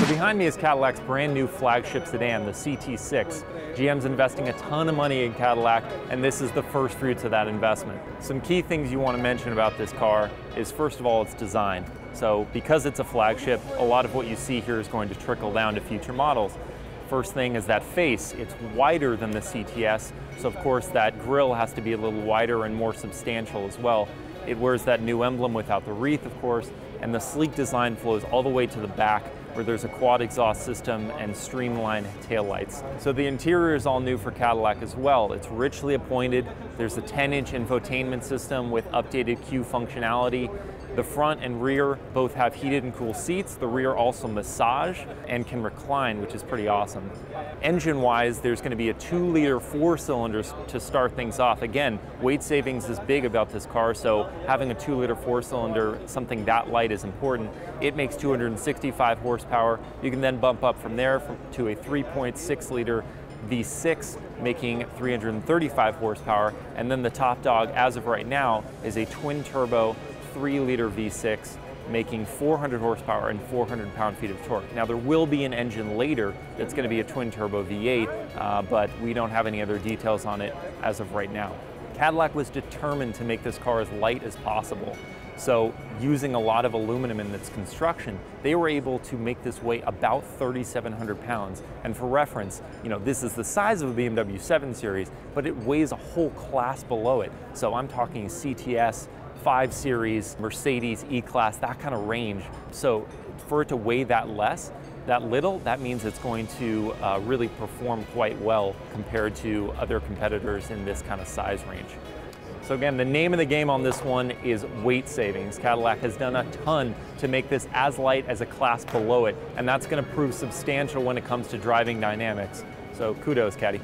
So behind me is Cadillac's brand new flagship sedan, the CT6. GM's investing a ton of money in Cadillac, and this is the first fruits of that investment. Some key things you want to mention about this car is, first of all, its design. So because it's a flagship, a lot of what you see here is going to trickle down to future models. First thing is that face. It's wider than the CTS, so of course that grille has to be a little wider and more substantial as well. It wears that new emblem without the wreath, of course, and the sleek design flows all the way to the back, where there's a quad exhaust system and streamlined taillights. So the interior is all new for Cadillac as well. It's richly appointed. There's a 10-inch infotainment system with updated Q functionality. The front and rear both have heated and cool seats. The rear also massage and can recline, which is pretty awesome. Engine-wise, there's going to be a 2-liter 4-cylinder to start things off. Again, weight savings is big about this car, so having a 2-liter 4-cylinder, something that light, is important. It makes 265 horsepower. You can then bump up from there to a 3.6-liter V6, making 335 horsepower. And then the top dog, as of right now, is a twin-turbo 3-liter V6, making 400 horsepower and 400 pound-feet of torque. Now, there will be an engine later that's going to be a twin-turbo V8, but we don't have any other details on it as of right now. Cadillac was determined to make this car as light as possible. So, using a lot of aluminum in its construction, they were able to make this weigh about 3,700 pounds. And for reference, this is the size of a BMW 7 Series, but it weighs a whole class below it. So I'm talking CTS, 5 Series, Mercedes E-Class, that kind of range. So for it to weigh that little, that means it's going to really perform quite well compared to other competitors in this kind of size range. So again, the name of the game on this one is weight savings. Cadillac has done a ton to make this as light as a class below it, and that's going to prove substantial when it comes to driving dynamics. So kudos, Caddy.